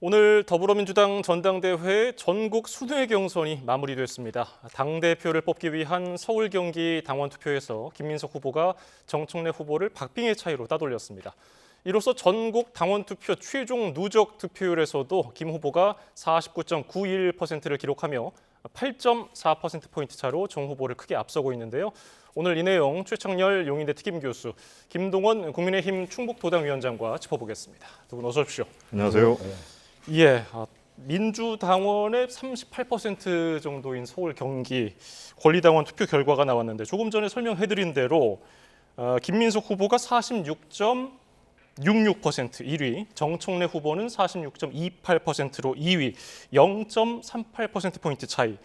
오늘 더불어민주당 전당대회 전국 순회 경선이 마무리됐습니다. 당대표를 뽑기 위한 서울, 경기 당원 투표에서 김민석 후보가 정청래 후보를 박빙의 차이로 따돌렸습니다. 이로써 전국 당원 투표 최종 누적 득표율에서도 김 후보가 49.91%를 기록하며 8.4%포인트 차로 정 후보를 크게 앞서고 있는데요. 오늘 이 내용 최창렬 용인대 특임교수, 김동원 국민의힘 충북도당위원장과 짚어보겠습니다. 두 분 어서 오십시오. 안녕하세요. 예, 민주당원의 38% 정도인 서울, 경기 권리당원 투표 결과가 나왔는데 조금 전에 설명해드린 대로 김민석 후보가 46.66% 1위, 정청래 후보는 46.28%로 2위, 0.38%포인트 차이.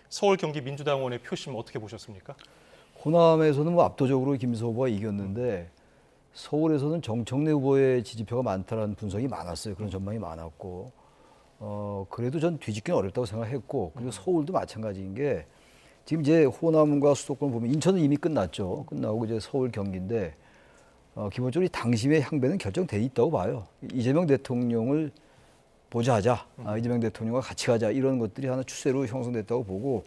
서울, 경기 민주당원의 표심 어떻게 보셨습니까? 호남에서는 뭐 압도적으로 김민석 후보가 이겼는데 서울에서는 정청래 후보의 지지표가 많다는 분석이 많았어요. 그런 전망이 많았고 그래도 전 뒤집기는 어렵다고 생각했고, 그리고 서울도 마찬가지인 게 지금 이제 호남과 수도권 보면 인천은 이미 끝났죠. 끝나고 이제 서울, 경기인데 기본적으로 이 당심의 향배는 결정돼 있다고 봐요. 이재명 대통령을 보좌하자, 이재명 대통령과 같이 가자, 이런 것들이 하나 추세로 형성됐다고 보고,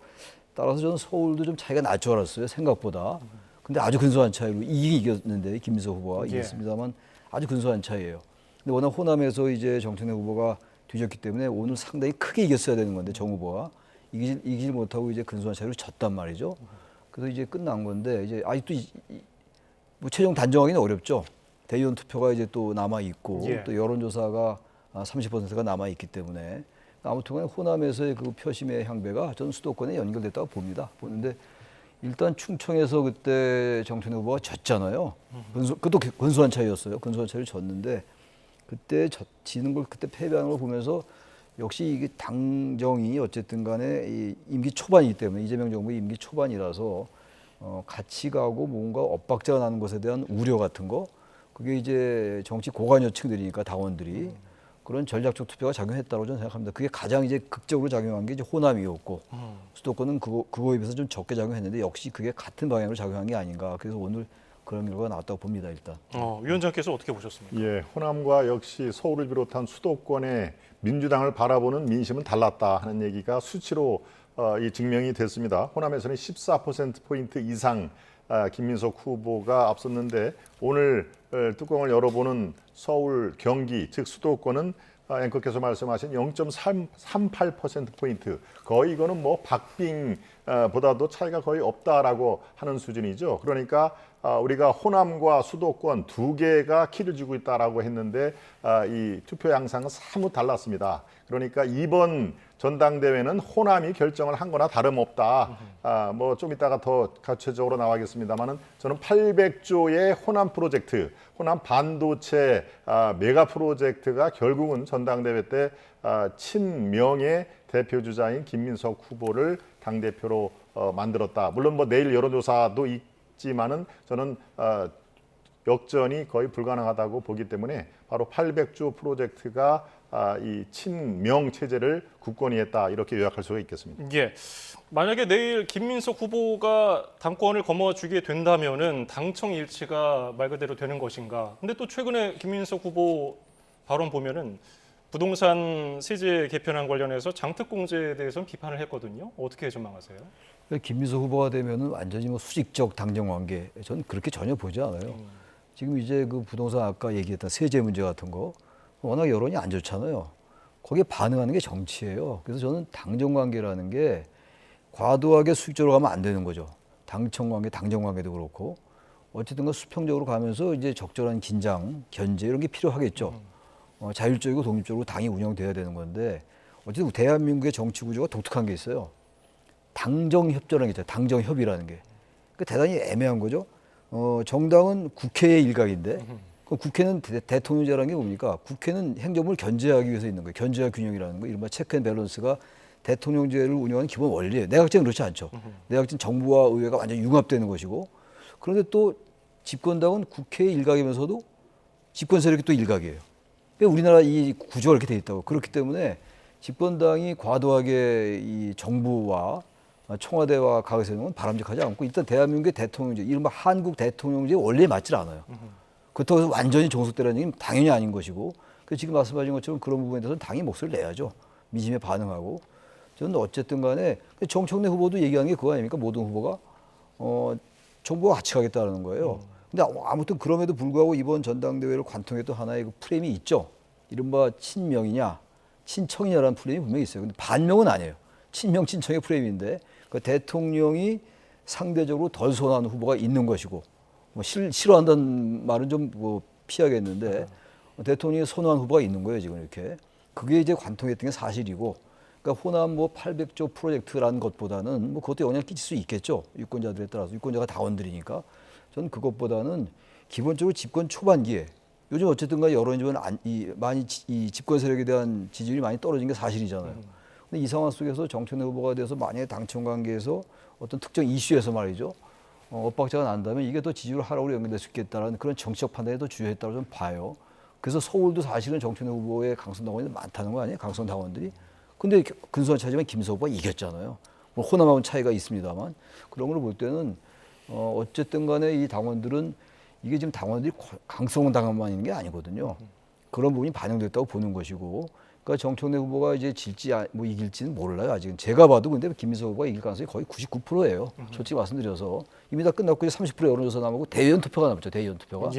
따라서 저는 서울도 좀 차이가 날 줄 알았어요, 생각보다. 근데 아주 근소한 차이로 이겼는데, 김민석 후보가 이겼습니다만 아주 근소한 차이예요. 근데 워낙 호남에서 이제 정청래 후보가 뒤졌기 때문에 오늘 상당히 크게 이겼어야 되는 건데, 정 후보가 이기질 못하고 이제 근소한 차이로 졌단 말이죠. 그래서 이제 끝난 건데, 이제 아직도 뭐 최종 단정하기는 어렵죠. 대의원 투표가 이제 또 남아 있고, 또 여론조사가 30%가 남아 있기 때문에 아무튼간에 호남에서의 그 표심의 향배가 저는 수도권에 연결됐다고 봅니다. 보는데 일단 충청에서 그때 정청래 후보가 졌잖아요. 그것도 근소한 차이였어요. 근소한 차이를 졌는데 그때 지는 걸, 그때 패배하는 걸 보면서 역시 이게 당정이 어쨌든 간에 이 임기 초반이기 때문에, 이재명 정부의 임기 초반이라서 같이 가고 뭔가 엇박자가 나는 것에 대한 우려 같은 거, 그게 이제 정치 고관여층들이니까 당원들이 그런 전략적 투표가 작용했다고 저는 생각합니다. 그게 가장 이제 극적으로 작용한 게 이제 호남이었고, 수도권은 그거에 비해서 좀 적게 작용했는데 역시 그게 같은 방향으로 작용한 게 아닌가. 그래서 오늘 그런 결과가 나왔다고 봅니다, 일단. 위원장께서 어떻게 보셨습니까? 예, 호남과 역시 서울을 비롯한 수도권의 민주당을 바라보는 민심은 달랐다 하는 얘기가 수치로 이 증명이 됐습니다. 호남에서는 14%포인트 이상 김민석 후보가 앞섰는데, 오늘 뚜껑을 열어보는 서울, 경기, 즉 수도권은 앵커께서 말씀하신 0.38%포인트, 거의 이거는 뭐 박빙보다도 차이가 거의 없다라고 하는 수준이죠. 그러니까 우리가 호남과 수도권 두 개가 키를 쥐고 있다라고 했는데 이 투표 양상은 사뭇 달랐습니다. 그러니까 이번 전당대회는 호남이 결정을 한 거나 다름없다. 뭐 좀 이따가 더 구체적으로 나와겠습니다만은 저는 800조의 호남 프로젝트, 호남 반도체 메가 프로젝트가 결국은 전당대회 때 친명의 대표 주자인 김민석 후보를 당대표로 만들었다. 물론 뭐 내일 여론조사도 있지만은 저는 역전이 거의 불가능하다고 보기 때문에 바로 800조 프로젝트가 이 친명 체제를 굳건히 했다, 이렇게 요약할 수가 있겠습니다. 예. 만약에 내일 김민석 후보가 당권을 거머쥐게 된다면은 당청 일치가 말 그대로 되는 것인가? 근데 또 최근에 김민석 후보 발언 보면은 부동산 세제 개편안 관련해서 장특공제에 대해서는 비판을 했거든요. 어떻게 전망하세요? 김민석 후보가 되면은 완전히 뭐 수직적 당정 관계, 저는 그렇게 전혀 보지 않아요. 지금 이제 그 부동산 아까 얘기했던 세제 문제 같은 거 워낙 여론이 안 좋잖아요. 거기에 반응하는 게 정치예요. 그래서 저는 당정 관계라는 게 과도하게 수직적으로 가면 안 되는 거죠. 당청 관계, 당정 관계도 그렇고 어쨌든 수평적으로 가면서 이제 적절한 긴장, 견제 이런 게 필요하겠죠. 자율적이고 독립적으로 당이 운영돼야 되는 건데, 어쨌든 대한민국의 정치 구조가 독특한 게 있어요. 당정협조라는 게 있잖아요. 당정협의라는 게. 그러니까 대단히 애매한 거죠. 정당은 국회의 일각인데, 국회는 대통령제라는 게 뭡니까? 국회는 행정부를 견제하기 위해서 있는 거예요. 견제와 균형이라는 거, 이른바 체크 앤 밸런스가 대통령제를 운영하는 기본 원리예요. 내각제는 그렇지 않죠. 내각제는 정부와 의회가 완전히 융합되는 것이고, 그런데 또 집권당은 국회의 일각이면서도 집권 세력이 또 일각이에요. 그러니까 우리나라 이 구조가 이렇게 돼 있다고. 그렇기 때문에 집권당이 과도하게 이 정부와 청와대와 가세는 바람직하지 않고, 일단 대한민국의 대통령제, 이른바 한국 대통령제 원리에 맞질 않아요. 그렇다고 해서 완전히 종속되라는 얘기는 당연히 아닌 것이고, 그 지금 말씀하신 것처럼 그런 부분에 대해서는 당이 목소리를 내야죠. 민심에 반응하고. 저는 어쨌든 간에 정청래 후보도 얘기하는 게 그거 아닙니까? 모든 후보가 정부와 같이 가겠다는 거예요. 근데 아무튼 그럼에도 불구하고 이번 전당대회를 관통했던 하나의 그 프레임이 있죠. 이른바 친명이냐, 친청이냐라는 프레임이 분명히 있어요. 근데 반명은 아니에요. 친명, 친청의 프레임인데 그 대통령이 상대적으로 덜 선호하는 후보가 있는 것이고 뭐 싫어한다는 말은 좀 뭐 피하겠는데 대통령이 선호하는 후보가 있는 거예요. 지금 이렇게. 그게 이제 관통했던 게 사실이고 그러니까 호남 뭐 800조 프로젝트라는 것보다는 뭐 그것도 영향을 끼칠 수 있겠죠. 유권자들에 따라서 유권자가 당원들이니까 저는 그것보다는 기본적으로 집권 초반기에 요즘 어쨌든 간에 여론이 좀 많이 이 집권 세력에 대한 지지율이 많이 떨어진 게 사실이잖아요. 근데 이 상황 속에서 정청래 후보가 돼서 만약에 당청 관계에서 어떤 특정 이슈에서 말이죠. 엇박자가 난다면 이게 더 지지율 하락으로 연결될 수 있겠다라는 그런 정치적 판단에 더 주요했다고 좀 봐요. 그래서 서울도 사실은 정청래 후보의 강성 당원이 많다는 거 아니에요? 강성 당원들이. 근데 근소한 차지만 김서 후보가 이겼잖아요. 뭐 호남하고는 차이가 있습니다만 그런 걸 볼 때는 어쨌든 간에 이 당원들은 이게 지금 당원들이 강성 당원만 있는 게 아니거든요. 그런 부분이 반영됐다고 보는 것이고 그러니까 정청래 후보가 이제 질지 뭐 이길지는 몰라요. 아직은 제가 봐도 근데 김민석 후보가 이길 가능성이 거의 99%예요. 솔직히 말씀드려서 이미 다 끝났고 이제 30% 여론조사 남았고 대의원 투표가 남았죠. 대의원 투표가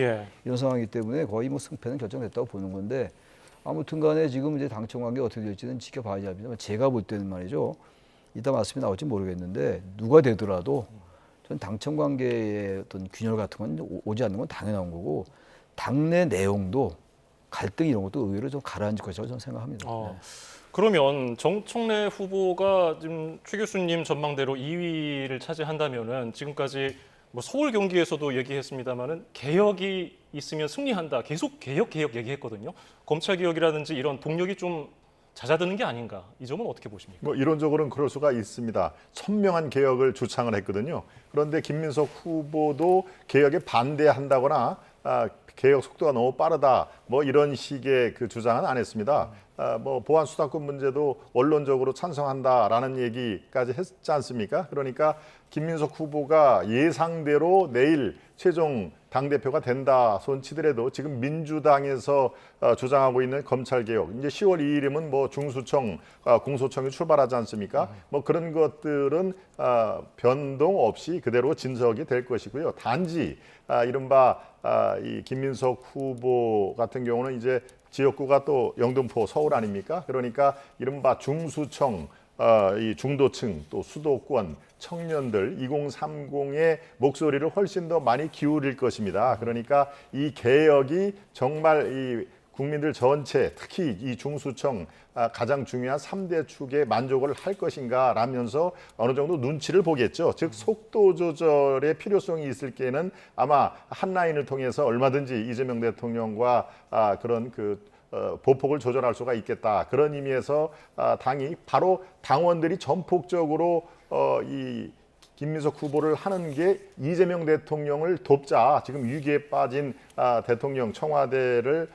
이런 상황이기 때문에 거의 뭐 승패는 결정됐다고 보는 건데 아무튼간에 지금 이제 당청 관계 어떻게 될지는 지켜봐야지 합니다만 제가 볼 때는 말이죠. 이따 말씀이 나올지 모르겠는데 누가 되더라도 전 당청 관계의 어떤 균열 같은 건 오지 않는 건 당연한 거고 당내 내용도 갈등 이런 것도 의외로 좀 가라앉을 것이라고 저는 생각합니다. 네. 그러면 정청래 후보가 지금 최 교수님 전망대로 2위를 차지한다면은 지금까지 뭐 서울 경기에서도 얘기했습니다마는 개혁이 있으면 승리한다. 계속 개혁 얘기했거든요. 검찰 개혁이라든지 이런 동력이 좀 잦아드는 게 아닌가. 이 점은 어떻게 보십니까? 뭐 이론적으로는 그럴 수가 있습니다. 선명한 개혁을 주창을 했거든요. 그런데 김민석 후보도 개혁에 반대한다거나 개혁 속도가 너무 빠르다 뭐 이런 식의 그 주장은 안 했습니다. 뭐 보안 수사권 문제도 원론적으로 찬성한다라는 얘기까지 했지 않습니까? 그러니까 김민석 후보가 예상대로 내일 최종 당대표가 된다 손치더라도 지금 민주당에서 주장하고 있는 검찰개혁 이제 10월 2일이면 뭐 중수청, 공소청이 출발하지 않습니까? 뭐 그런 것들은 변동 없이 그대로 진석이 될 것이고요. 단지 이른바 이 김민석 후보 같은 경우는 이제 지역구가 또 영등포, 서울 아닙니까? 그러니까 이른바 중수청, 이 중도층 또 수도권 청년들 2030의 목소리를 훨씬 더 많이 기울일 것입니다. 그러니까 이 개혁이 정말 이 국민들 전체 특히 이 중수청 가장 중요한 3대 축에 만족을 할 것인가 라면서 어느 정도 눈치를 보겠죠. 즉 속도 조절의 필요성이 있을 게는 아마 한 라인을 통해서 얼마든지 이재명 대통령과 그런 그 보폭을 조절할 수가 있겠다. 그런 의미에서 당이 바로 당원들이 전폭적으로 이 김민석 후보를 하는 게 이재명 대통령을 돕자. 지금 위기에 빠진 대통령 청와대를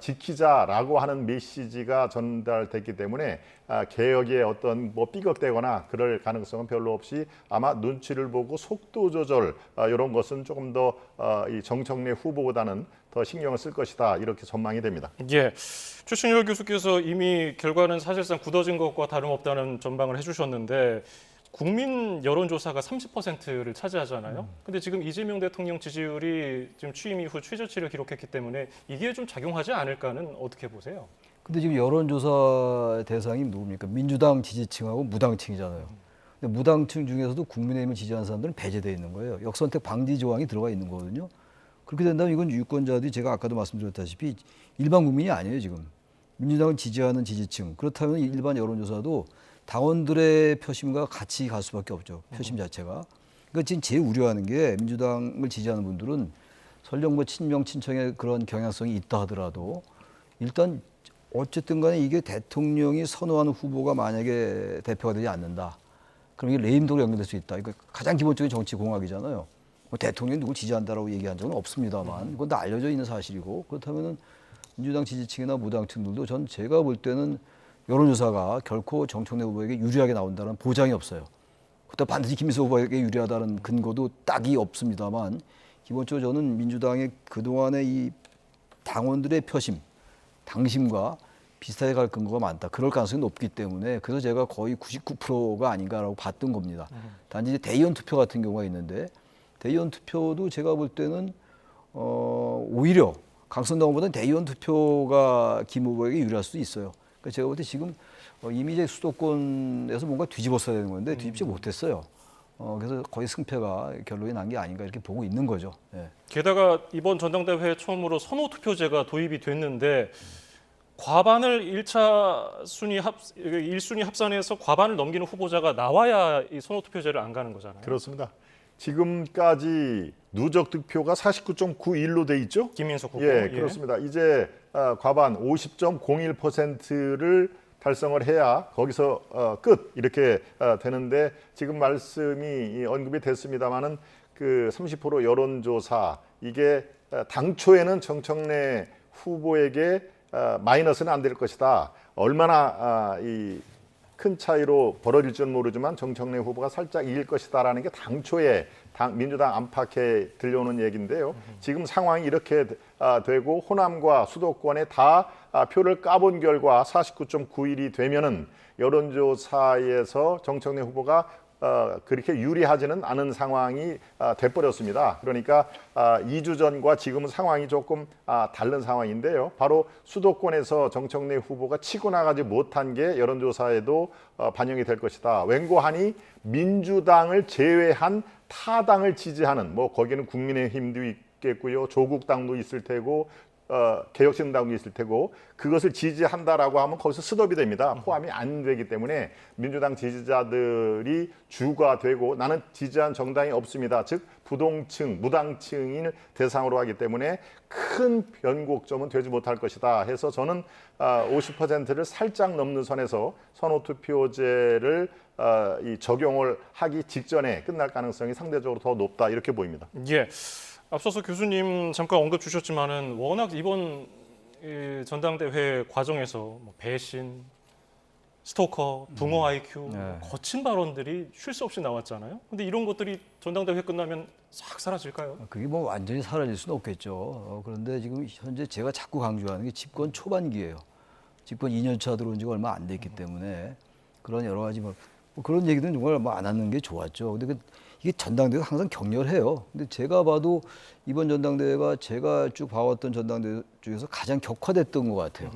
지키자라고 하는 메시지가 전달됐기 때문에 개혁에 어떤 뭐 삐걱대거나 그럴 가능성은 별로 없이 아마 눈치를 보고 속도 조절 이런 것은 조금 더 이 정청래 후보보다는 더 신경을 쓸 것이다 이렇게 전망이 됩니다. 예, 최춘열 교수께서 이미 결과는 사실상 굳어진 것과 다름없다는 전망을 해주셨는데 국민 여론조사가 30%를 차지하잖아요. 근데 지금 이재명 대통령 지지율이 지금 취임 이후 최저치를 기록했기 때문에 이게 좀 작용하지 않을까는 어떻게 보세요? 근데 지금 여론조사 대상이 누굽니까? 민주당 지지층하고 무당층이잖아요. 근데 무당층 중에서도 국민의힘을 지지하는 사람들은 배제되어 있는 거예요. 역선택 방지 조항이 들어가 있는 거거든요. 그렇게 된다면 이건 유권자들이 제가 아까도 말씀드렸다시피 일반 국민이 아니에요, 지금. 민주당을 지지하는 지지층. 그렇다면 일반 여론조사도 당원들의 표심과 같이 갈 수밖에 없죠. 표심 자체가. 그러니까 지금 제일 우려하는 게 민주당을 지지하는 분들은 설령 뭐 친명, 친청의 그런 경향성이 있다 하더라도 일단 어쨌든 간에 이게 대통령이 선호하는 후보가 만약에 대표가 되지 않는다. 그럼 이게 레임덕으로 연결될 수 있다. 이거 가장 기본적인 정치 공학이잖아요. 뭐 대통령이 누굴 지지한다라고 얘기한 적은 없습니다만 그건 다 알려져 있는 사실이고 그렇다면은 민주당 지지층이나 무당층들도 전 제가 볼 때는 여론조사가 결코 정청래 후보에게 유리하게 나온다는 보장이 없어요. 그때 반드시 김민석 후보에게 유리하다는 근거도 딱이 없습니다만 기본적으로 저는 민주당의 그동안의 이 당원들의 표심 당심과 비슷하게 갈 근거가 많다. 그럴 가능성이 높기 때문에 그래서 제가 거의 99%가 아닌가라고 봤던 겁니다. 단지 이제 대의원 투표 같은 경우가 있는데 대의원 투표도 제가 볼 때는 오히려 강선당보다는 대의원 투표가 김 후보에게 유리할 수도 있어요. 그러니까 제가 볼 때 지금 이미 이제 수도권에서 뭔가 뒤집었어야 되는 건데 뒤집지 못했어요. 그래서 거의 승패가 결론이 난 게 아닌가 이렇게 보고 있는 거죠. 예. 게다가 이번 전당대회 처음으로 선호 투표제가 도입이 됐는데 과반을 1순위 합산해서 과반을 넘기는 후보자가 나와야 이 선호 투표제를 안 가는 거잖아요. 그렇습니다. 지금까지 누적 득표가 49.91로 돼 있죠? 김민석 후보. 예, 그렇습니다. 이제 과반 50.01%를 달성을 해야 거기서 끝 이렇게 되는데 지금 말씀이 언급이 됐습니다마는 그 30% 여론조사 이게 당초에는 정청래 후보에게 마이너스는 안 될 것이다. 얼마나 이 큰 차이로 벌어질지는 모르지만 정청래 후보가 살짝 이길 것이다라는 게 당초에 민주당 안팎에 들려오는 얘기인데요. 지금 상황이 이렇게 되고 호남과 수도권에 다 표를 까본 결과 49.91이 되면은 여론조사에서 정청래 후보가 그렇게 유리하지는 않은 상황이 돼버렸습니다. 그러니까 2주 전과 지금 상황이 조금 다른 상황인데요. 바로 수도권에서 정청래 후보가 치고 나가지 못한 게 여론조사에도 반영이 될 것이다. 웬고하니 민주당을 제외한 타당을 지지하는 뭐 거기는 국민의힘도 있겠고요. 조국당도 있을 테고 개혁신당도 있을 테고 그것을 지지한다라고 하면 거기서 스톱이 됩니다. 포함이 안 되기 때문에 민주당 지지자들이 주가 되고 나는 지지한 정당이 없습니다. 즉 부동층, 무당층을 대상으로 하기 때문에 큰 변곡점은 되지 못할 것이다 해서 저는 50%를 살짝 넘는 선에서 선호투표제를 이 적용을 하기 직전에 끝날 가능성이 상대적으로 더 높다 이렇게 보입니다. 예. 앞서서 교수님 잠깐 언급 주셨지만은 워낙 이번 전당대회 과정에서 뭐 배신, 스토커, 붕어 IQ 네. 거친 발언들이 쉴 수 없이 나왔잖아요. 근데 이런 것들이 전당대회 끝나면 싹 사라질까요? 그게 뭐 완전히 사라질 수는 없겠죠. 그런데 지금 현재 제가 자꾸 강조하는 게 집권 초반기예요. 집권 2년 차 들어온 지가 얼마 안 됐기 때문에 그런 여러 가지 뭐 그런 얘기들은 정말 뭐 안 하는 게 좋았죠. 근데 이게 전당대회가 항상 격렬해요. 근데 제가 봐도 이번 전당대회가 제가 쭉 봐왔던 전당대회 중에서 가장 격화됐던 것 같아요.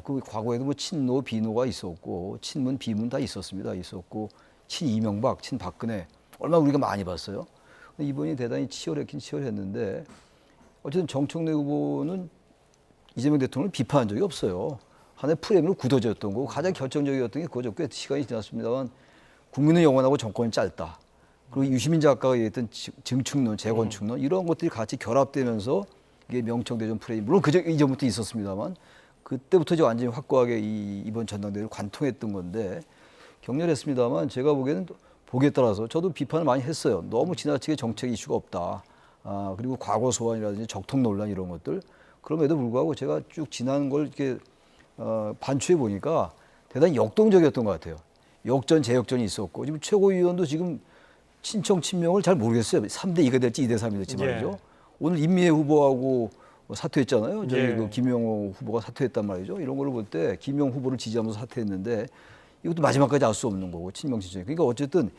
그 과거에도 뭐 친노, 비노가 있었고 친문, 비문 다 있었습니다. 있었고 친이명박, 친박근혜 얼마나 우리가 많이 봤어요. 근데 이번이 대단히 치열했긴 치열했는데 어쨌든 정청래 후보는 이재명 대통령을 비판한 적이 없어요. 하나의 프레임으로 굳어졌던 거고 가장 결정적이었던 게 그거죠. 꽤 시간이 지났습니다만 국민은 영원하고 정권은 짧다. 그리고 유시민 작가가 얘기했던 증축론, 재건축론 이런 것들이 같이 결합되면서 이게 명청대전 프레임 물론 이전부터 있었습니다만 그때부터 이제 완전히 확고하게 이번 전당대회를 관통했던 건데 격렬했습니다만 제가 보기에는 보기에 따라서 저도 비판을 많이 했어요. 너무 지나치게 정책 이슈가 없다. 그리고 과거 소환이라든지 적통 논란 이런 것들 그럼에도 불구하고 제가 쭉 지난 걸 이렇게 반추해 보니까 대단히 역동적이었던 것 같아요. 역전, 재역전이 있었고 지금 최고위원도 지금 친청, 친명을 잘 모르겠어요. 3대 2가 될지 2대 3이 될지 말이죠. 예. 오늘 임미애 후보하고 사퇴했잖아요. 저희 예. 그 김용호 후보가 사퇴했단 말이죠. 이런 걸로 볼 때 김용 후보를 지지하면서 사퇴했는데 이것도 마지막까지 알 수 없는 거고 친명, 친청. 그러니까 어쨌든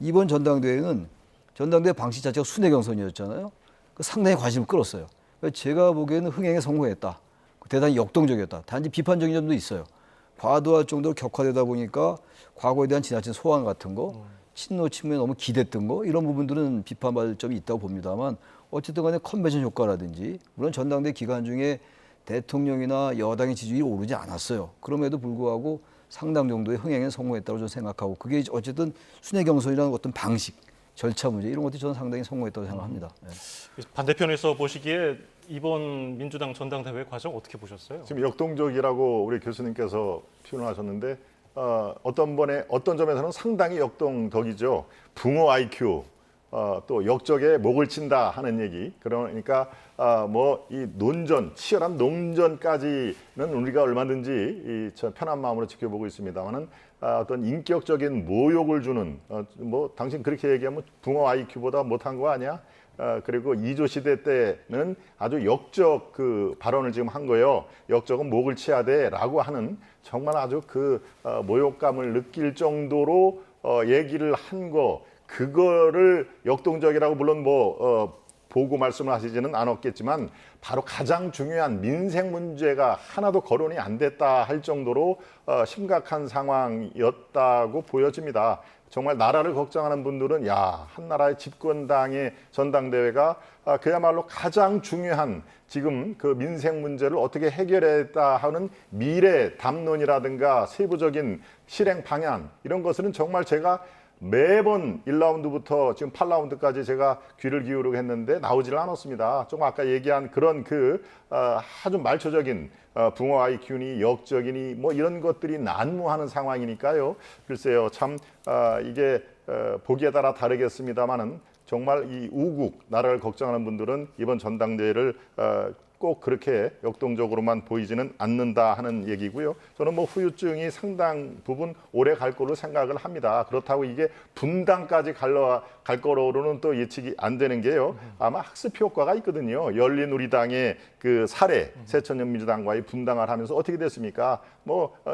이번 전당대회는 전당대회 방식 자체가 순회 경선이었잖아요. 상당히 관심을 끌었어요. 그러니까 제가 보기에는 흥행에 성공했다. 대단히 역동적이었다. 단지 비판적인 점도 있어요. 과도할 정도로 격화되다 보니까 과거에 대한 지나친 소환 같은 거, 친노 친문에 너무 기댔던 거 이런 부분들은 비판받을 점이 있다고 봅니다만 어쨌든 간에 컨벤션 효과라든지 물론 전당대 기간 중에 대통령이나 여당의 지지율이 오르지 않았어요. 그럼에도 불구하고 상당 정도의 흥행에 성공했다고 저는 생각하고 그게 어쨌든 순회 경선이라는 어떤 방식, 절차 문제 이런 것들이 저는 상당히 성공했다고 생각합니다. 네. 반대편에서 보시기에 이번 민주당 전당대회 과정 어떻게 보셨어요? 지금 역동적이라고 우리 교수님께서 표현하셨는데 어떤 점에서는 상당히 역동적이죠. 붕어 IQ, 또 역적에 목을 친다 하는 얘기. 그러니까 뭐 이 논전, 치열한 논전까지는 우리가 얼마든지 편한 마음으로 지켜보고 있습니다만은 어떤 인격적인 모욕을 주는 뭐 당신 그렇게 얘기하면 붕어 IQ보다 못한 거 아니야? 그리고 이조 시대 때는 아주 역적 그 발언을 지금 한 거예요. 역적은 목을 치야 돼라고 하는 정말 아주 그 모욕감을 느낄 정도로 얘기를 한 거, 그거를 역동적이라고 물론 보고 말씀을 하시지는 않았겠지만 바로 가장 중요한 민생 문제가 하나도 거론이 안 됐다 할 정도로 심각한 상황이었다고 보여집니다. 정말 나라를 걱정하는 분들은 한 나라의 집권당의 전당대회가 그야말로 가장 중요한 지금 그 민생 문제를 어떻게 해결했다 하는 미래 담론이라든가 세부적인 실행 방향, 이런 것은 정말 제가 매번 1라운드부터 지금 8라운드까지 제가 귀를 기울이고 했는데 나오질 않았습니다. 좀 아까 얘기한 그런 아주 말초적인 붕어 IQ니 역적이니 뭐 이런 것들이 난무하는 상황이니까요. 글쎄요, 참 이게 보기에 따라 다르겠습니다만은 정말 이 우국 나라를 걱정하는 분들은 이번 전당대회를 꼭 그렇게 역동적으로만 보이지는 않는다 하는 얘기고요. 저는 후유증이 상당 부분 오래 갈 거로 생각을 합니다. 그렇다고 이게 분당까지 갈 거로는 또 예측이 안 되는 게요. 아마 학습 효과가 있거든요. 열린우리당의 그 사례, 새천년민주당과의 분당을 하면서 어떻게 됐습니까?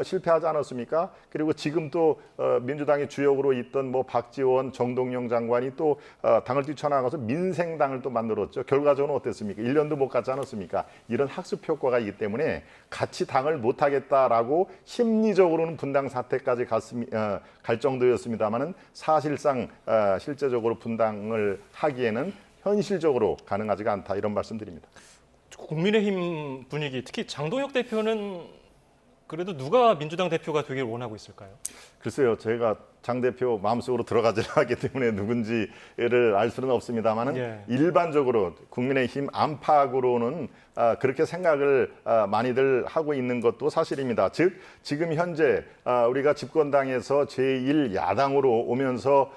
실패하지 않았습니까? 그리고 지금 또 민주당의 주역으로 있던 박지원, 정동영 장관이 또 당을 뛰쳐나가서 민생당을 또 만들었죠. 결과적으로 어땠습니까? 1년도 못 갔지 않았습니까? 이런 학습 효과가 있기 때문에 같이 당을 못 하겠다라고 심리적으로는 분당 사태까지 갈 정도였습니다만은 사실상 실제적으로 분당을 하기에는 현실적으로 가능하지가 않다, 이런 말씀드립니다. 국민의힘 분위기, 특히 장동혁 대표는 그래도 누가 민주당 대표가 되길 원하고 있을까요? 글쎄요, 제가 장 대표 마음속으로 들어가지 않기 때문에 누군지를 알 수는 없습니다만은 일반적으로 국민의힘 안팎으로는 그렇게 생각을 많이들 하고 있는 것도 사실입니다. 즉 지금 현재 우리가 집권당에서 제1야당으로 오면서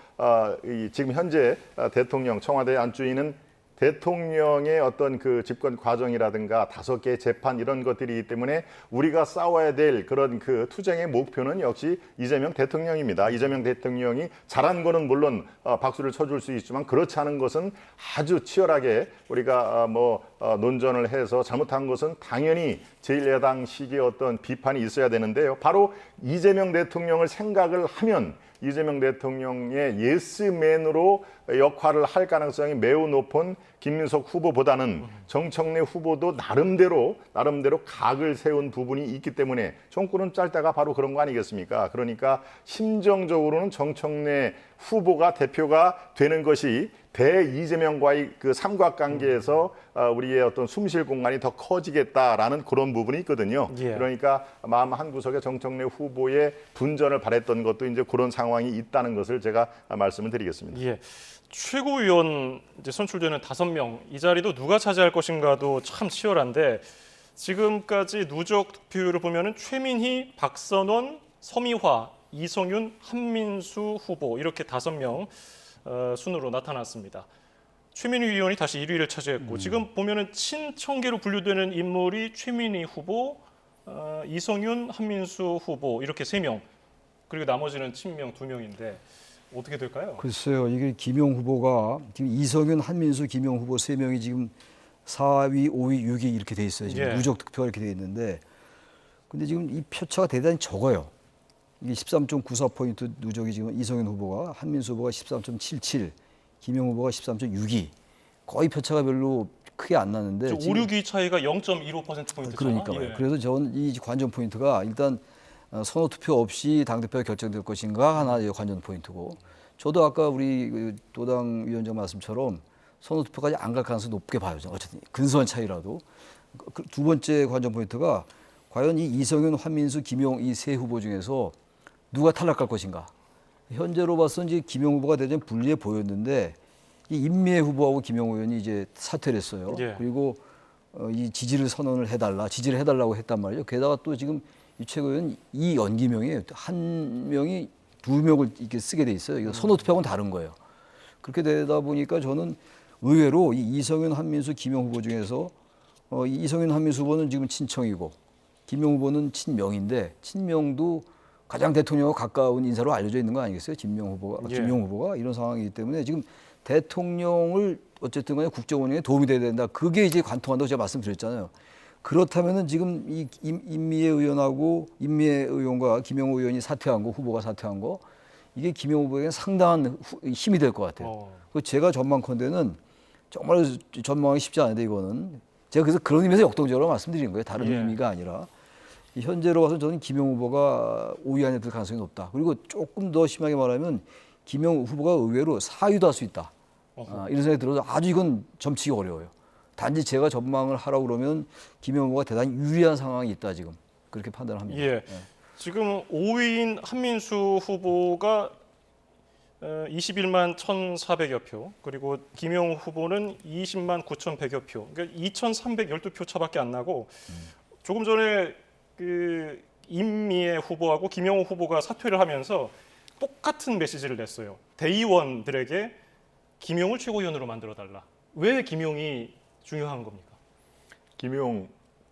지금 현재 대통령 청와대에 앉혀 있는 대통령의 어떤 그 집권 과정이라든가 5개의 재판 이런 것들이기 때문에 우리가 싸워야 될 그런 그 투쟁의 목표는 역시 이재명 대통령입니다. 이재명 대통령이 잘한 거는 물론 박수를 쳐줄 수 있지만 그렇지 않은 것은 아주 치열하게 우리가 논전을 해서 잘못한 것은 당연히 제1야당식의 어떤 비판이 있어야 되는데요. 바로 이재명 대통령을 생각을 하면 이재명 대통령의 예스맨으로 역할을 할 가능성이 매우 높은 김민석 후보보다는 정청래 후보도 나름대로 각을 세운 부분이 있기 때문에 정권은 짧다가 바로 그런 거 아니겠습니까? 그러니까 심정적으로는 정청래 후보가 대표가 되는 것이 대 이재명과의 그 삼각관계에서 우리의 어떤 숨쉴 공간이 더 커지겠다라는 그런 부분이 있거든요. 그러니까 마음 한구석에 정청래 후보의 분전을 바랬던 것도 이제 그런 상황이 있다는 것을 제가 말씀을 드리겠습니다. 최고위원 이제 선출되는 5명, 이 자리도 누가 차지할 것인가도 참 치열한데 지금까지 누적 득표율을 보면은 최민희, 박선원, 서미화, 이성윤, 한민수 후보 이렇게 5명 순으로 나타났습니다. 최민희 의원이 다시 1위를 차지했고 지금 보면은 친청계로 분류되는 인물이 최민희 후보, 이성윤, 한민수 후보 이렇게 3명, 그리고 나머지는 친명 2명인데 어떻게 될까요? 글쎄요, 이게 김용 후보가 지금 이성윤, 한민수, 김용 후보 3명이 지금 4위, 5위, 6위 이렇게 돼 있어요. 지금 누적 득표가 이렇게 돼 있는데, 근데 지금 이 표차가 대단히 적어요. 이게 13.94포인트 누적이 지금 이성윤 후보가, 한민수 후보가 13.77, 김용 후보가 13.62. 거의 표차가 별로 크게 안 나는데. 5, 6위 차이가 0.15%포인트죠. 그러니까요. 그래서 저는 이 관전 포인트가 일단 선호 투표 없이 당대표가 결정될 것인가 하나 관전 포인트고, 저도 아까 우리 도당 위원장 말씀처럼 선호 투표까지 안 갈 가능성이 높게 봐요. 어쨌든 근소한 차이라도. 두 번째 관전 포인트가 과연 이 이성윤, 한민수, 김용 이 세 후보 중에서 누가 탈락할 것인가. 현재로 봐서 이제 김용 후보가 대전 불리해 보였는데 이 임미애 후보하고 김용 의원이 이제 사퇴를 했어요. 그리고 이 지지를 지지를 해달라고 했단 말이죠. 게다가 또 지금 이 최고위원 이연기명이 한 명이 2명을 이렇게 쓰게 돼 있어요. 이거 선호 투표하고는 다른 거예요. 그렇게 되다 보니까 저는 의외로 이 이성윤, 한민수, 김용 후보 중에서 이성윤, 한민수 후보는 지금 친청이고 김용 후보는 친명인데 친명도 가장 대통령과 가까운 인사로 알려져 있는 거 아니겠어요? 김용 후보가 이런 상황이기 때문에 지금 대통령을 어쨌든 간에 국정 운영에 도움이 돼야 된다. 그게 이제 관통한다고 제가 말씀드렸잖아요. 그렇다면은 지금 이 임미애 의원과 김영호 의원이 사퇴한 거, 후보가 사퇴한 거, 이게 김영호 후보에게 상당한 힘이 될 것 같아요. 그 제가 전망컨대는 정말 전망하기 쉽지 않은데 이거는 제가 그래서 그런 의미에서 역동적으로 말씀드린 거예요. 다른 의미가 아니라. 현재로 봐서 저는 김영호 후보가 5위 안에 들 가능성이 높다. 그리고 조금 더 심하게 말하면 김영호 후보가 의외로 4위도 할 수 있다. 이런 생각이 들어서 아주 이건 점치기 어려워요. 단지 제가 전망을 하라고 그러면 김영호 후보가 대단히 유리한 상황이 있다 지금. 그렇게 판단을 합니다. 예. 지금 5위인 한민수 후보가 21만 1,400여 표, 그리고 김영호 후보는 20만 9,100여 표. 그러니까 2,312표 차밖에 안 나고 조금 전에 그 임미애 후보하고 김영호 후보가 사퇴를 하면서 똑같은 메시지를 냈어요. 대의원들에게 김용을 최고위원으로 만들어달라. 왜 김용이 중요한 겁니까? 김용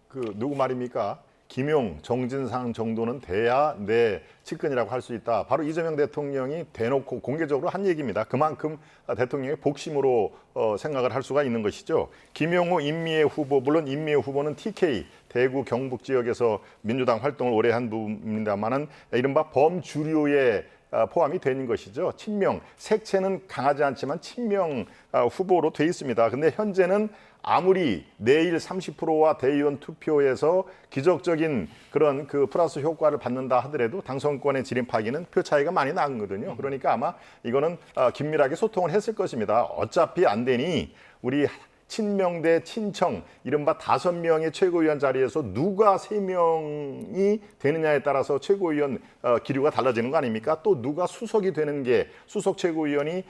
그 누구 말입니까? 김용, 정진상 정도는 돼야 내 측근이라고 할 수 있다. 바로 이재명 대통령이 대놓고 공개적으로 한 얘기입니다. 그만큼 대통령의 복심으로 생각을 할 수가 있는 것이죠. 김용호, 임미애 후보, 물론 임미애 후보는 TK, 대구 경북 지역에서 민주당 활동을 오래 한 분입니다만은 이른바 범주류에 포함이 되는 것이죠. 친명, 색채는 강하지 않지만 친명 후보로 돼 있습니다. 근데 현재는 아무리 내일 30%와 대의원 투표에서 기적적인 그런 그 플러스 효과를 받는다 하더라도 당선권의 지림파기는 표 차이가 많이 나거든요. 그러니까 아마 이거는 긴밀하게 소통을 했을 것입니다. 어차피 안 되니 우리 친명 대 친청, 이른바 5명의 최고위원 자리에서 누가 3명이 되느냐에 따라서 최고위원 기류가 달라지는 거 아닙니까? 또 누가 수석이 되는 게 수석 최고위원이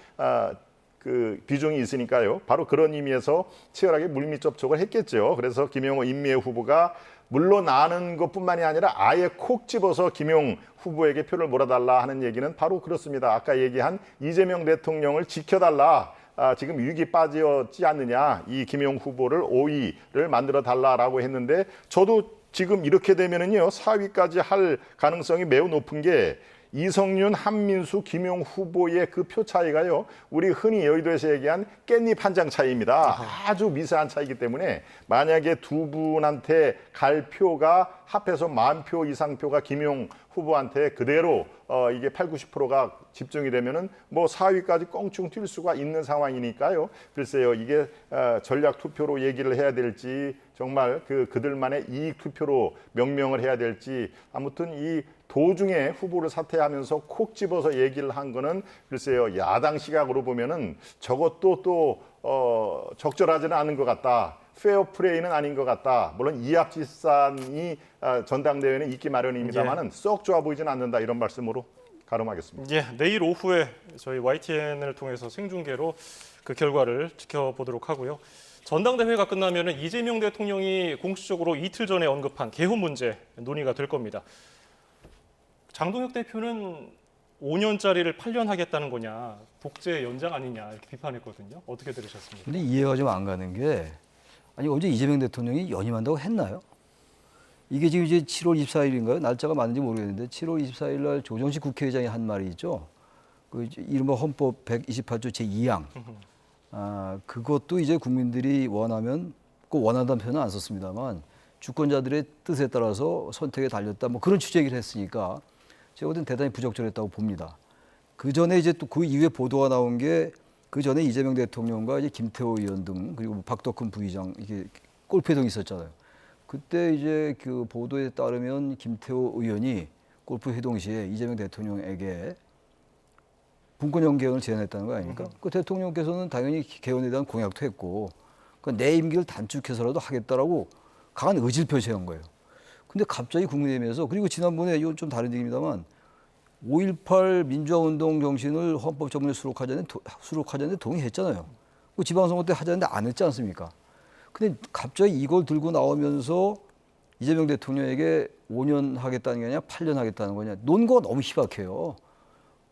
그 비중이 있으니까요. 바로 그런 의미에서 치열하게 물밑 접촉을 했겠죠. 그래서 김영호, 임미애 후보가 물러나는 것뿐만이 아니라 아예 콕 집어서 김용 후보에게 표를 몰아달라 하는 얘기는 바로 그렇습니다. 아까 얘기한 이재명 대통령을 지켜달라. 지금 위기 빠졌지 않느냐, 이 김용 후보를 5위를 만들어 달라라고 했는데, 저도 지금 이렇게 되면은요 4위까지 할 가능성이 매우 높은 게 이성윤, 한민수, 김용 후보의 그 표 차이가요, 우리 흔히 여의도에서 얘기한 깻잎 한 장 차이입니다. 아주 미세한 차이기 때문에 만약에 두 분한테 갈 표가 합해서 10,000표 이상 표가 김용 후보한테 그대로 이게 8, 90%가 집중이 되면은 뭐 4위까지 껑충 튈 수가 있는 상황이니까요. 글쎄요, 이게 전략 투표로 얘기를 해야 될지 정말 그들만의 이익 투표로 명명을 해야 될지, 아무튼 이 도중에 후보를 사퇴하면서 콕 집어서 얘기를 한 거는 글쎄요, 야당 시각으로 보면은 저것도 또 적절하지는 않은 것 같다. 페어플레이는 아닌 것 같다. 물론 이합집산이 전당대회는 있기 마련입니다만은 썩 좋아 보이지는 않는다. 이런 말씀으로 가름하겠습니다. 예, 내일 오후에 저희 YTN을 통해서 생중계로 그 결과를 지켜보도록 하고요. 전당대회가 끝나면은 이재명 대통령이 공식적으로 이틀 전에 언급한 개헌 문제 논의가 될 겁니다. 장동혁 대표는 5년짜리를 8년 하겠다는 거냐, 독재 연장 아니냐 이렇게 비판했거든요. 어떻게 들으셨습니까? 근데 이해가 좀 안 가는 게, 아니 언제 이재명 대통령이 연임한다고 했나요? 이게 지금 이제 7월 24일인가요? 날짜가 맞는지 모르겠는데 7월 24일 날 조정식 국회의장이 한 말이 있죠. 그 이른바 헌법 128조 제2항. 그것도 이제 국민들이 원하면, 꼭 원한다는 표현은 안 썼습니다만 주권자들의 뜻에 따라서 선택에 달렸다. 뭐 그런 취재 얘기를 했으니까 제가 보기엔 대단히 부적절했다고 봅니다. 그 전에 이제 또 그 이후에 보도가 나온 게, 그 전에 이재명 대통령과 이제 김태호 의원 등, 그리고 박덕흠 부의장, 이게 골프회동이 있었잖아요. 그때 이제 그 보도에 따르면 김태호 의원이 골프회동 시에 이재명 대통령에게 분권형 개헌을 제안했다는 거 아닙니까? 그 대통령께서는 당연히 개헌에 대한 공약도 했고, 그러니까 내 임기를 단축해서라도 하겠다라고 강한 의지를 표시한 거예요. 근데 갑자기 국민의힘에서, 그리고 지난번에 이건 좀 다른 얘기입니다만 5.18 민주화운동 정신을 헌법 전문에 수록하자는데 동의했잖아요. 그 지방선거 때 하자는데 안 했지 않습니까? 근데 갑자기 이걸 들고 나오면서 이재명 대통령에게 5년 하겠다는 게 아니라 8년 하겠다는 거냐. 논거가 너무 희박해요.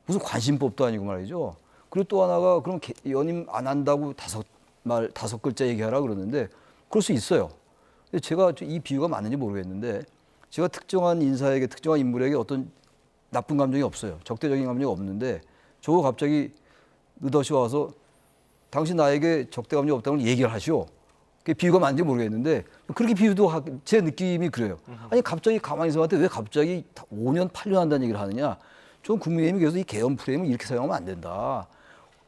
무슨 관심법도 아니고 말이죠. 그리고 또 하나가, 그럼 연임 안 한다고 다섯 글자 얘기하라 그러는데 그럴 수 있어요. 제가 이 비유가 맞는지 모르겠는데, 제가 특정한 인사에게, 특정한 인물에게 어떤 나쁜 감정이 없어요. 적대적인 감정이 없는데 저거 갑자기 느닷이 와서 당신 나에게 적대 감정 없다는 걸 얘기를 하시오. 그게 비유가 맞는지 모르겠는데 그렇게 제 느낌이 그래요. 아니 갑자기 가만히 있었는데 왜 갑자기 5년, 8년 한다는 얘기를 하느냐. 좀 국민의힘이 그래서 이 개헌 프레임을 이렇게 사용하면 안 된다.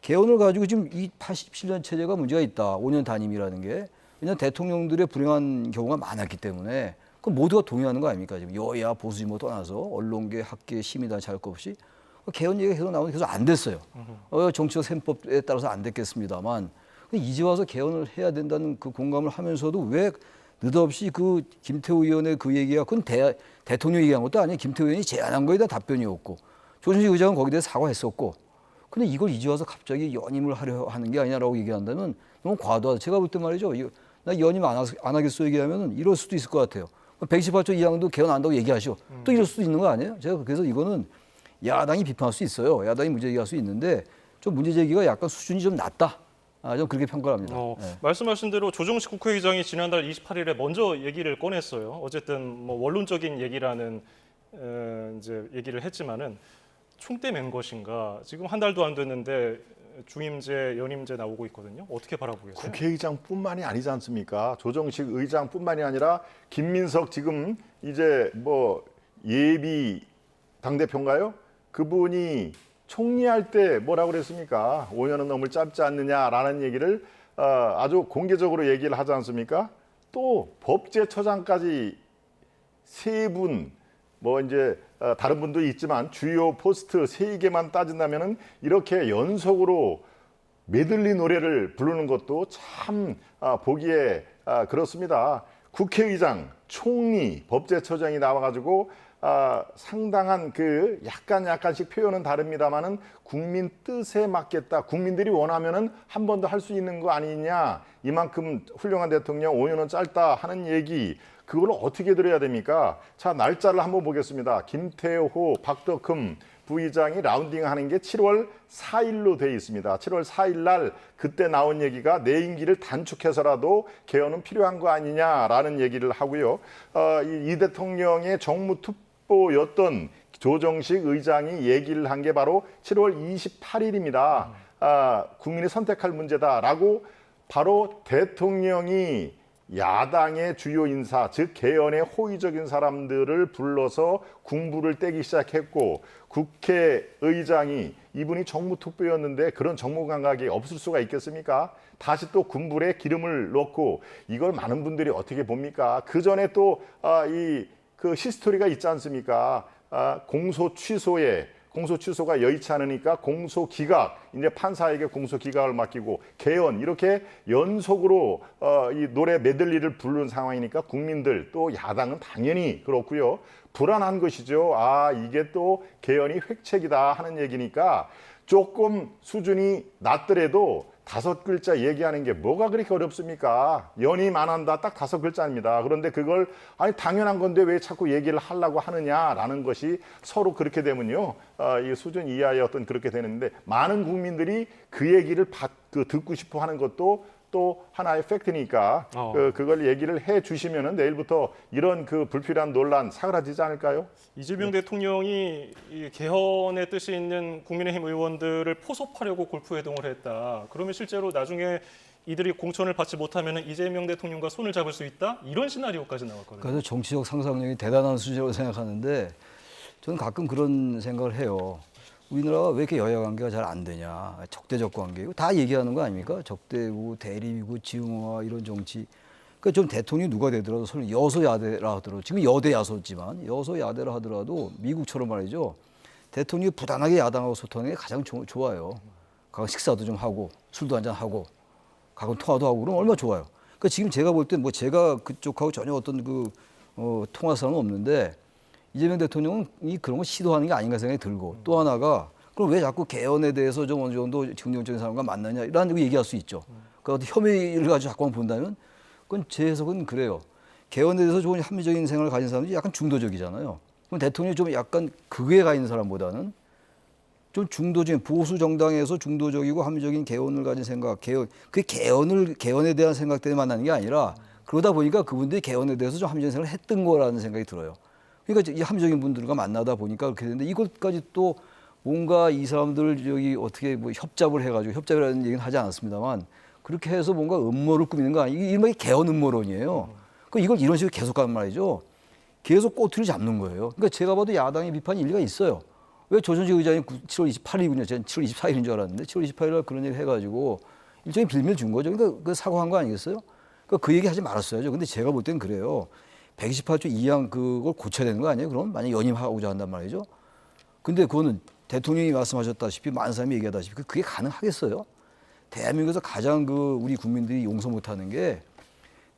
개헌을 가지고 지금 이 87년 체제가 문제가 있다. 5년 단임이라는 게. 왜냐하면 대통령들의 불행한 경우가 많았기 때문에 그건 모두가 동의하는 거 아닙니까? 지금 여야 보수 뭐 떠나서 언론계, 학계, 시민단 잘 것 없이 개헌 얘기가 계속 나오는데 계속 안 됐어요. 정치적 셈법에 따라서 안 됐겠습니다만 이제 와서 개헌을 해야 된다는 그 공감을 하면서도 왜 느닷없이 그 김태우 의원의 그 얘기가 그건 대통령이 얘기한 것도 아니에요. 김태우 의원이 제안한 거에 대한 답변이었고 조준식 의장은 거기에 대해 사과했었고 근데 이걸 이제 와서 갑자기 연임을 하려 하는 게 아니냐라고 얘기한다면 너무 과도하다. 제가 볼 때 말이죠. 나 연임 안 하겠어 얘기하면 이럴 수도 있을 것 같아요. 118조 2항도 개헌 안 한다고 얘기하시오. 또 이럴 수도 있는 거 아니에요? 제가 그래서 이거는 야당이 비판할 수 있어요. 야당이 문제 제기할 수 있는데 좀 문제 제기가 약간 수준이 좀 낮다. 좀 그렇게 평가를 합니다. 네. 말씀하신 대로 조정식 국회의장이 지난달 28일에 먼저 얘기를 꺼냈어요. 어쨌든 뭐 원론적인 얘기라는 이제 얘기를 했지만은 총대 맨 것인가? 지금 한 달도 안 됐는데 중임제, 연임제 나오고 있거든요. 어떻게 바라보겠어요? 국회의장뿐만이 아니지 않습니까? 조정식 의장뿐만이 아니라 김민석 지금 이제 뭐 예비 당대표인가요? 그분이 총리할 때 뭐라고 그랬습니까? 5년은 너무 짧지 않느냐라는 얘기를 아주 공개적으로 얘기를 하지 않습니까? 또 법제처장까지 세 분, 뭐 이제 다른 분도 있지만 주요 포스트 3개만 따진다면은 이렇게 연속으로 메들리 노래를 부르는 것도 참 보기에 그렇습니다. 국회의장, 총리, 법제처장이 나와가지고 상당한 그 약간씩 표현은 다릅니다만은 국민 뜻에 맞겠다. 국민들이 원하면은 한 번 더 할 수 있는 거 아니냐. 이만큼 훌륭한 대통령 5년은 짧다 하는 얘기. 그걸 어떻게 들어야 됩니까? 자, 날짜를 한번 보겠습니다. 김태호, 박덕흠 부의장이 라운딩하는 게 7월 4일로 돼 있습니다. 7월 4일 날 그때 나온 얘기가 내 임기를 단축해서라도 개헌은 필요한 거 아니냐라는 얘기를 하고요. 이 대통령의 정무특보였던 조정식 의장이 얘기를 한 게 바로 7월 28일입니다. 국민이 선택할 문제다라고 바로 대통령이 야당의 주요 인사, 즉 개헌에 호의적인 사람들을 불러서 군부를 떼기 시작했고 국회의장이 이분이 정무특보였는데 그런 정무 감각이 없을 수가 있겠습니까? 다시 또 군불에 기름을 넣고 이걸 많은 분들이 어떻게 봅니까? 그 전에 또 그 히스토리가 있지 않습니까? 공소 취소가 여의치 않으니까 공소 기각, 이제 판사에게 공소 기각을 맡기고 개헌 이렇게 연속으로 이 노래 메들리를 부르는 상황이니까 국민들 또 야당은 당연히 그렇고요. 불안한 것이죠. 이게 또 개헌이 획책이다 하는 얘기니까 조금 수준이 낮더라도 5글자 얘기하는 게 뭐가 그렇게 어렵습니까? 연임 안 한다 딱 5글자입니다. 그런데 그걸 당연한 건데 왜 자꾸 얘기를 하려고 하느냐라는 것이 서로 그렇게 되면요. 이 수준 이하의 어떤 그렇게 되는데 많은 국민들이 그 얘기를 듣고 싶어 하는 것도 또 하나의 팩트니까 그걸 얘기를 해 주시면은 내일부터 이런 그 불필요한 논란 사그라지지 않을까요? 이재명 대통령이 이 개헌의 뜻이 있는 국민의힘 의원들을 포섭하려고 골프회동을 했다. 그러면 실제로 나중에 이들이 공천을 받지 못하면 이재명 대통령과 손을 잡을 수 있다? 이런 시나리오까지 나왔거든요. 그래서 정치적 상상력이 대단한 수준이라고 생각하는데 저는 가끔 그런 생각을 해요. 우리나라가 왜 이렇게 여야 관계가 잘 안 되냐. 적대적 관계. 이거 다 얘기하는 거 아닙니까? 적대고 대립이고 지형화 이런 정치. 그러니까 좀 대통령이 누가 되더라도 설령 여소야대라 하더라도 지금 여대 야소지만 여소야대라 하더라도 미국처럼 말이죠. 대통령이 부단하게 야당하고 소통하는 게 가장 좋아요. 가끔 식사도 좀 하고 술도 한잔 하고 가끔 통화도 하고 그러면 얼마나 좋아요. 그러니까 지금 제가 볼 때 뭐 제가 그쪽하고 전혀 어떤 통화사는 없는데 이재명 대통령은 그런 거 시도하는 게 아닌가 생각이 들고 또 하나가 그럼 왜 자꾸 개헌에 대해서 좀 어느 정도 긍정적인 사람과 만나냐 이런 거 얘기할 수 있죠. 그러니까 혐의를 가지고 자꾸만 본다면 그건 제 해석은 그래요. 개헌에 대해서 좋은 합리적인 생각을 가진 사람들이 약간 중도적이잖아요. 그럼 대통령이 좀 약간 극에 가 있는 사람보다는 좀 중도적인 보수 정당에서 중도적이고 합리적인 개헌을 가진 생각, 그 개헌에 대한 생각 때문에 만나는 게 아니라 그러다 보니까 그분들이 개헌에 대해서 좀 합리적인 생각을 했던 거라는 생각이 들어요. 그러니까 이 합리적인 분들과 만나다 보니까 그렇게 되는데 이것까지 또 뭔가 이 사람들 여기 어떻게 뭐 협잡을 해가지고 협잡이라는 얘기는 하지 않았습니다만 그렇게 해서 뭔가 음모를 꾸미는 거 아니에요? 이게 이른바 개헌 음모론이에요. 그 이걸 이런 식으로 계속 가는 말이죠. 계속 꼬투리 잡는 거예요. 그러니까 제가 봐도 야당의 비판이 일리가 있어요. 왜 조선식 의장이 7월 28일이군요. 저는 7월 24일인 줄 알았는데 7월 28일 날 그런 얘기를 해가지고 일종의 빌미를 준 거죠. 그러니까 그 사과한 거 아니겠어요? 그러니까 그 얘기 하지 말았어야죠. 근데 제가 볼 땐 그래요. 128조 2항 그걸 고쳐야 되는 거 아니에요? 그럼 만약 연임하고자 한단 말이죠. 근데 그거는 대통령이 말씀하셨다시피 많은 사람이 얘기하다시피 그게 가능하겠어요? 대한민국에서 가장 그 우리 국민들이 용서 못하는 게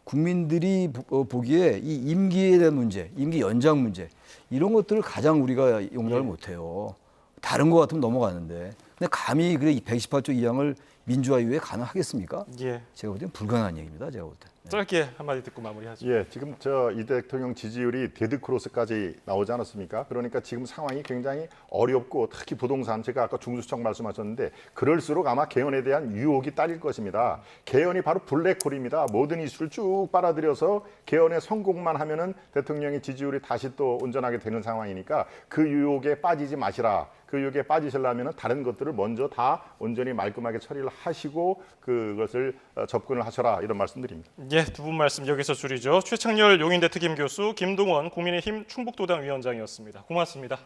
국민들이 보기에 이 임기에 대한 문제, 임기 연장 문제 이런 것들을 가장 우리가 용납을 못해요. 다른 거 같으면 넘어가는데 근데 감히 그래 128조 2항을 민주화 이후에 가능하겠습니까? 예. 제가 볼 때는 불가능한 얘기입니다. 제가 볼 때. 짧게 한마디 듣고 마무리하죠. 예, 지금 이 대통령 지지율이 데드크로스까지 나오지 않았습니까? 그러니까 지금 상황이 굉장히 어렵고 특히 부동산 제가 아까 중수청 말씀하셨는데 그럴수록 아마 개헌에 대한 유혹이 딸릴 것입니다. 개헌이 바로 블랙홀입니다. 모든 이슈를 쭉 빨아들여서 개헌에 성공만 하면은 대통령의 지지율이 다시 또 온전하게 되는 상황이니까 그 유혹에 빠지지 마시라. 그 유혹에 빠지시려면 다른 것들을 먼저 다 온전히 말끔하게 처리를 하시고 그것을 접근을 하셔라 이런 말씀드립니다. 예, 두 분 말씀 여기서 줄이죠. 최창렬 용인대 특임 교수, 김동원 국민의힘 충북도당 위원장이었습니다. 고맙습니다.